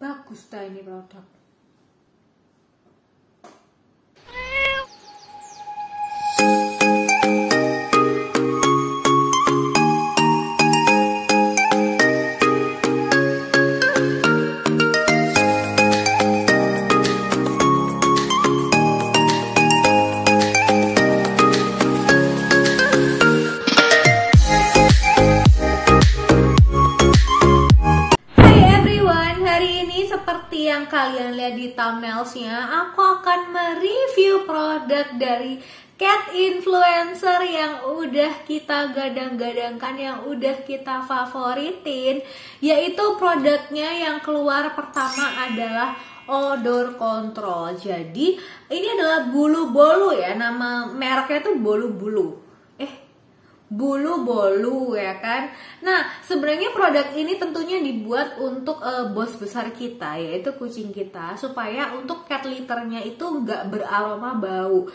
Bagus dah ini produk. Seperti yang kalian lihat di thumbnailsnya, aku akan mereview produk dari cat influencer yang udah kita gadang-gadangkan, yang udah kita favoritin, yaitu produknya yang keluar pertama adalah odor control. Jadi ini adalah bulu-bolu ya, nama mereknya tuh bolu-bulu. Bulu-bolu ya kan. Nah sebenarnya produk ini tentunya dibuat untuk bos besar kita, yaitu kucing kita, supaya untuk cat litternya itu nggak beraroma bau.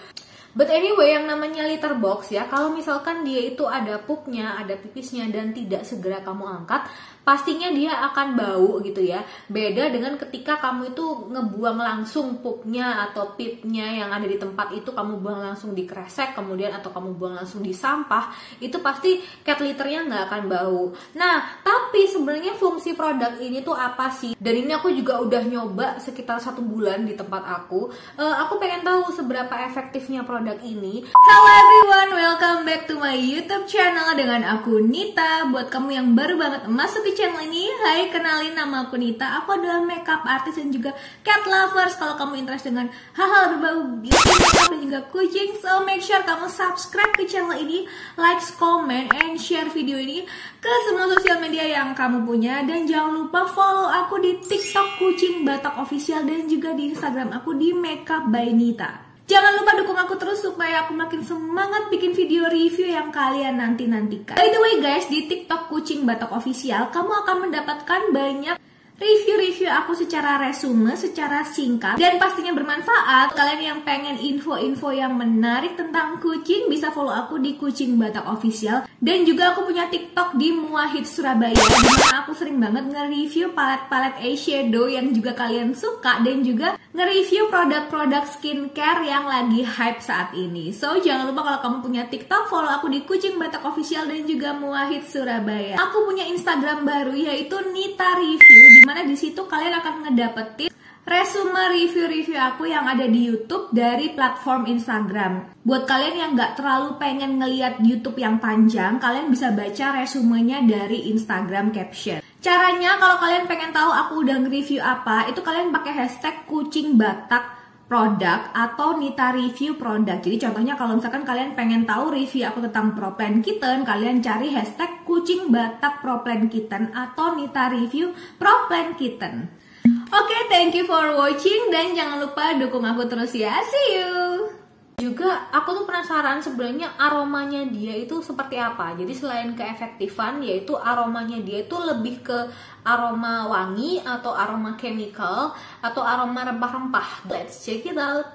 But anyway, yang namanya litter box ya, kalau misalkan dia itu ada pupnya, ada pipisnya, dan tidak segera kamu angkat, pastinya dia akan bau gitu ya. Beda dengan ketika kamu itu ngebuang langsung pupnya atau pipnya yang ada di tempat itu, kamu buang langsung di kresek kemudian, atau kamu buang langsung di sampah, itu pasti cat litternya nggak akan bau. Nah tapi sebenarnya fungsi produk ini tuh apa sih? Dan ini aku juga udah nyoba sekitar 1 bulan di tempat aku. Aku pengen tahu seberapa efektifnya produk ini. Hello everyone, welcome back to my YouTube channel dengan aku Nita. Buat kamu yang baru banget masuk ke channel ini, hai, kenalin, nama aku Nita. Aku adalah makeup artist dan juga cat lovers. Kalau kamu interest dengan hal-hal berbau beauty, makeup dan juga kucing, so make sure kamu subscribe ke channel ini, like, comment, and share video ini ke semua sosial media yang kamu punya. Dan jangan lupa follow aku di TikTok Kucing Batak Official dan juga di Instagram aku di Makeup by Nita. Jangan lupa dukung aku terus supaya aku makin semangat bikin video review yang kalian nanti-nantikan. By the way guys, di TikTok Kucing Batak Official kamu akan mendapatkan banyak review-review aku secara resume, secara singkat, dan pastinya bermanfaat. Kalian yang pengen info-info yang menarik tentang kucing bisa follow aku di Kucing Batak Official. Dan juga aku punya TikTok di Muahid Surabaya, dimana aku sering banget nge-review palet-palet eyeshadow yang juga kalian suka, dan juga nge-review produk-produk skincare yang lagi hype saat ini. So jangan lupa kalau kamu punya TikTok, follow aku di Kucing Batak Official dan juga Muahid Surabaya. Aku punya Instagram baru yaitu Nita Review, dimana di situ kalian akan ngedapetin resume review-review aku yang ada di YouTube dari platform Instagram. Buat kalian yang nggak terlalu pengen ngeliat YouTube yang panjang, kalian bisa baca resumenya dari Instagram caption. Caranya kalau kalian pengen tahu aku udah nge-review apa, itu kalian pakai hashtag kucing batak produk atau Nita review produk. Jadi contohnya kalau misalkan kalian pengen tahu review aku tentang Proplan Kitten, kalian cari hashtag kucing batak Proplan Kitten atau Nita review Proplan Kitten. Oke, thank you for watching dan jangan lupa dukung aku terus ya. See you. Juga aku tuh penasaran sebenarnya aromanya dia itu seperti apa. Jadi selain keefektifan, yaitu aromanya dia itu lebih ke aroma wangi atau aroma chemical atau aroma rempah-rempah. Let's check it out.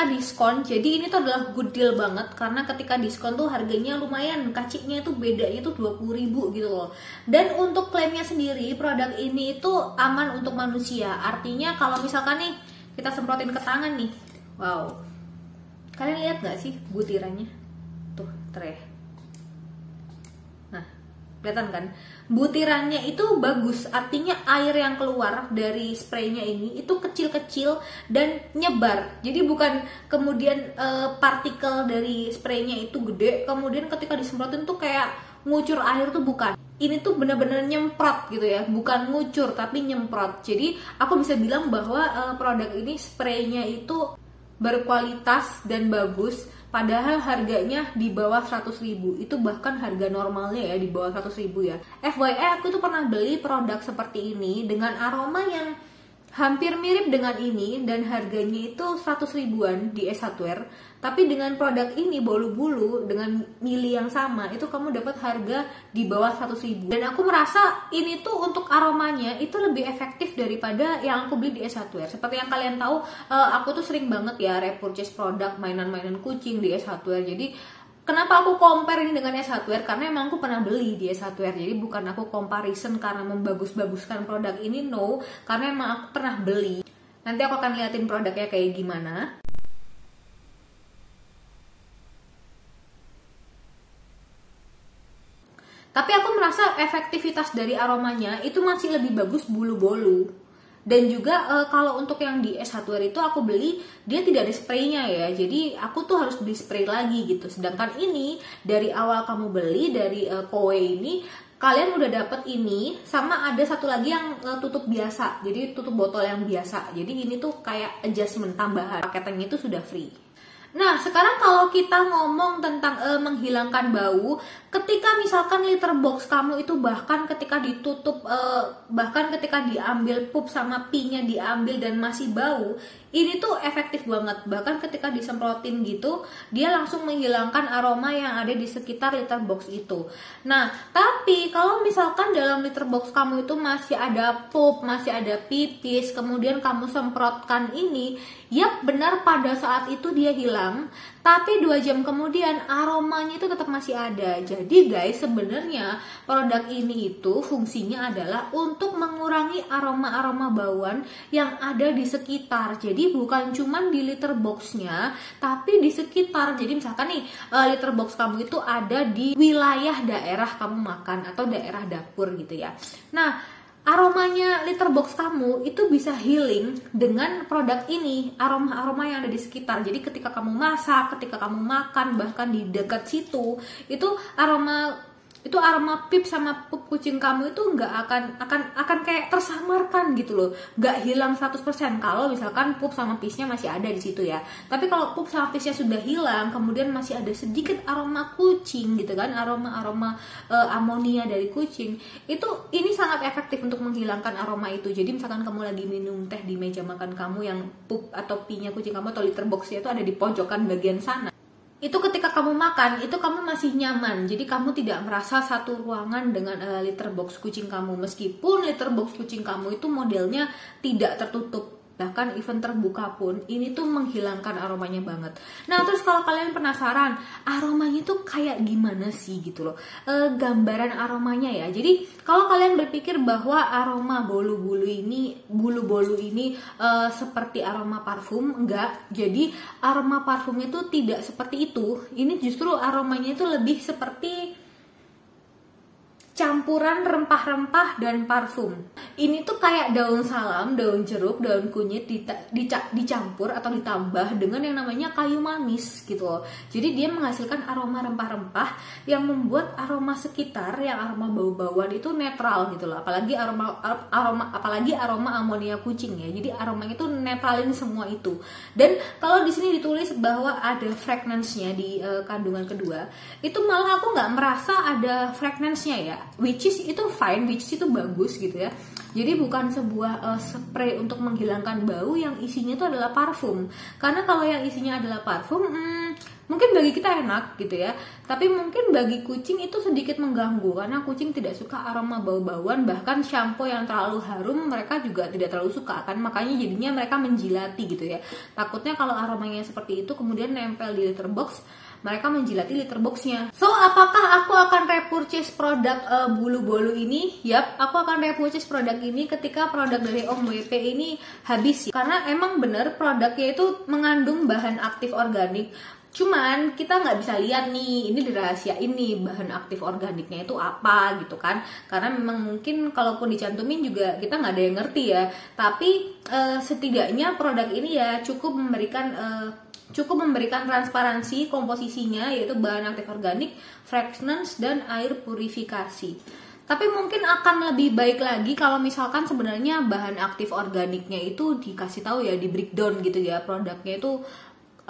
ketika diskon. Jadi ini tuh adalah good deal banget, karena ketika diskon tuh harganya lumayan, kaciknya itu bedanya itu 20.000 gitu loh. Dan untuk klaimnya sendiri, produk ini itu aman untuk manusia. Artinya kalau misalkan nih kita semprotin ke tangan nih, wow, kalian lihat gak sih butirannya tuh, nah kelihatan kan butirannya itu bagus, artinya air yang keluar dari spraynya ini itu kecil-kecil dan nyebar. Jadi bukan kemudian partikel dari spraynya itu gede, kemudian ketika disemprotin tuh kayak ngucur air, tuh bukan. Ini tuh bener-bener nyemprot gitu ya, bukan ngucur tapi nyemprot. Jadi aku bisa bilang bahwa produk ini spraynya itu berkualitas dan bagus, padahal harganya di bawah 100.000. Itu bahkan harga normalnya ya di bawah 100.000 ya. FYI, aku tuh pernah beli produk seperti ini dengan aroma yang hampir mirip dengan ini dan harganya itu 100 ribuan di S Hardware. Tapi dengan produk ini bolu-bulu dengan mili yang sama, itu kamu dapat harga di bawah 100 ribu. Dan aku merasa ini tuh untuk aromanya itu lebih efektif daripada yang aku beli di S Hardware. Seperti yang kalian tahu, aku tuh sering banget ya repurchase produk mainan-mainan kucing di S Hardware. Jadi kenapa aku compare ini dengan S Hardware? Karena emang aku pernah beli di S Hardware. Jadi bukan aku comparison karena membagus-baguskan produk ini, no. Karena emang aku pernah beli. Nanti aku akan liatin produknya kayak gimana. Tapi aku merasa efektivitas dari aromanya itu masih lebih bagus bulu-bolu. Dan juga kalau untuk yang di S Hardware itu aku beli, dia tidak ada spraynya ya. Jadi aku tuh harus beli spray lagi gitu. Sedangkan ini dari awal kamu beli dari Kowe ini, kalian udah dapet ini, sama ada satu lagi yang tutup biasa. Jadi tutup botol yang biasa. Jadi ini tuh kayak adjustment tambahan. Paketannya itu sudah free. Nah, sekarang kalau kita ngomong tentang menghilangkan bau, ketika misalkan litter box kamu itu bahkan ketika ditutup, bahkan ketika diambil pup sama pee-nya diambil dan masih bau, ini tuh efektif banget. Bahkan ketika disemprotin gitu, dia langsung menghilangkan aroma yang ada di sekitar litter box itu. Nah, tapi kalau misalkan dalam litter box kamu itu masih ada pup, masih ada pipis, kemudian kamu semprotkan ini, ya benar pada saat itu dia hilang, tapi 2 jam kemudian aromanya itu tetap masih ada. Jadi guys, sebenarnya produk ini itu fungsinya adalah untuk mengurangi aroma-aroma bauan yang ada di sekitar. Jadi bukan cuman di litter boxnya, tapi di sekitar. Jadi misalkan nih litter box kamu itu ada di wilayah daerah kamu makan atau daerah dapur gitu ya. Nah, aromanya litter box kamu itu bisa healing dengan produk ini, aroma-aroma yang ada di sekitar. Jadi ketika kamu masak, ketika kamu makan, bahkan di dekat situ, itu aroma pip sama pup kucing kamu itu nggak akan kayak tersamarkan gitu loh, nggak hilang 100% kalau misalkan pup sama pisnya masih ada di situ ya. Tapi kalau pup sama pisnya sudah hilang, kemudian masih ada sedikit aroma kucing gitu kan, aroma amonia dari kucing, ini sangat efektif untuk menghilangkan aroma itu. Jadi misalkan kamu lagi minum teh di meja makan kamu yang pup atau pee-nya kucing kamu atau litter box-nya itu ada di pojokan bagian sana, itu ketika kamu makan itu kamu masih nyaman. Jadi kamu tidak merasa satu ruangan dengan litter box kucing kamu, meskipun litter box kucing kamu itu modelnya tidak tertutup, bahkan even terbuka pun ini tuh menghilangkan aromanya banget. Nah, terus kalau kalian penasaran aromanya tuh kayak gimana sih gitu loh, gambaran aromanya ya. Jadi kalau kalian berpikir bahwa aroma bolu-bolu ini seperti aroma parfum, enggak. Jadi aroma parfum itu tidak seperti itu. Ini justru aromanya itu lebih seperti campuran rempah-rempah dan parfum. Ini tuh kayak daun salam, daun jeruk, daun kunyit dicampur atau ditambah dengan yang namanya kayu manis gitu loh. Jadi dia menghasilkan aroma rempah-rempah yang membuat aroma sekitar, yang aroma bau-bauan itu netral gitu loh. Apalagi aroma amonia kucing ya. Jadi aromanya itu netralin semua itu. Dan kalau di sini ditulis bahwa ada fragrance-nya di kandungan kedua, itu malah aku nggak merasa ada fragrance-nya ya. Which is itu fine, which is itu bagus gitu ya. Jadi bukan sebuah spray untuk menghilangkan bau yang isinya itu adalah parfum. Karena kalau yang isinya adalah parfum, mungkin bagi kita enak gitu ya, tapi mungkin bagi kucing itu sedikit mengganggu karena kucing tidak suka aroma bau-bauan, bahkan shampoo yang terlalu harum mereka juga tidak terlalu suka kan, makanya jadinya mereka menjilati gitu ya. Takutnya kalau aromanya seperti itu kemudian nempel di litter box, mereka menjilati litter boxnya. So, apakah aku akan repurchase produk bulu bolu ini? Yap, aku akan repurchase produk ini ketika produk dari Om WP ini habis ya. Karena emang bener produknya itu mengandung bahan aktif organik. Cuman kita nggak bisa lihat nih, ini dirahasiain nih bahan aktif organiknya itu apa gitu kan, karena memang mungkin kalaupun dicantumin juga kita nggak ada yang ngerti ya. Tapi setidaknya produk ini ya cukup memberikan transparansi komposisinya, yaitu bahan aktif organik, fragrance, dan air purifikasi. Tapi mungkin akan lebih baik lagi kalau misalkan sebenarnya bahan aktif organiknya itu dikasih tahu ya, di breakdown gitu ya, produknya itu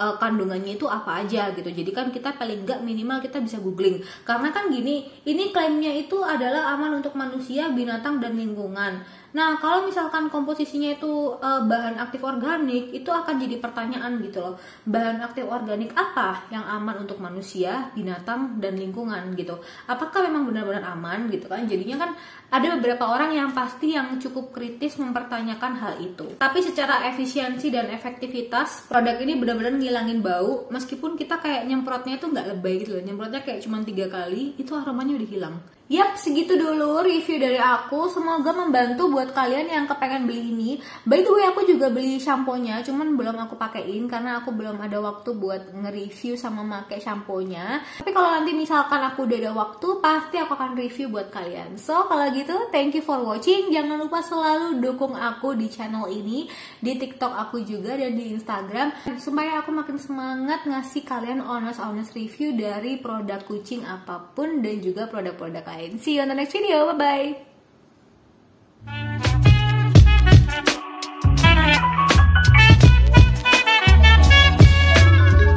kandungannya itu apa aja gitu. Jadi kan kita paling nggak minimal kita bisa googling. Karena kan gini, ini klaimnya itu adalah aman untuk manusia, binatang, dan lingkungan. Nah, kalau misalkan komposisinya itu bahan aktif organik, itu akan jadi pertanyaan gitu loh. Bahan aktif organik apa yang aman untuk manusia, binatang, dan lingkungan gitu. Apakah memang benar-benar aman gitu kan? Jadinya kan ada beberapa orang yang pasti yang cukup kritis mempertanyakan hal itu. Tapi secara efisiensi dan efektivitas, produk ini benar-benar ngilangin bau. Meskipun kita kayak nyemprotnya itu nggak lebay gitu loh. Nyemprotnya kayak cuma 3 kali, itu aromanya udah hilang. Yap, segitu dulu review dari aku. Semoga membantu buat kalian yang kepengen beli ini. By the way, aku juga beli shampoo-nya, cuman belum aku pakein karena aku belum ada waktu buat nge-review sama make shampoo-nya. Tapi kalau nanti misalkan aku udah ada waktu, pasti aku akan review buat kalian. So, kalau gitu, thank you for watching. Jangan lupa selalu dukung aku di channel ini, di TikTok aku juga, dan di Instagram, supaya aku makin semangat ngasih kalian honest review dari produk kucing apapun dan juga produk-produk lain. See you on the next video. Bye-bye.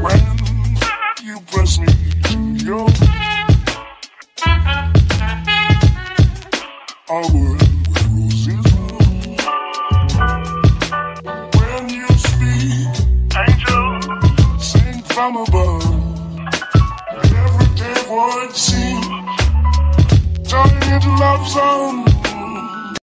When you press me to your I would with roses bloom. When you speak, angel, sing from above. Everyday word seems turning into love song.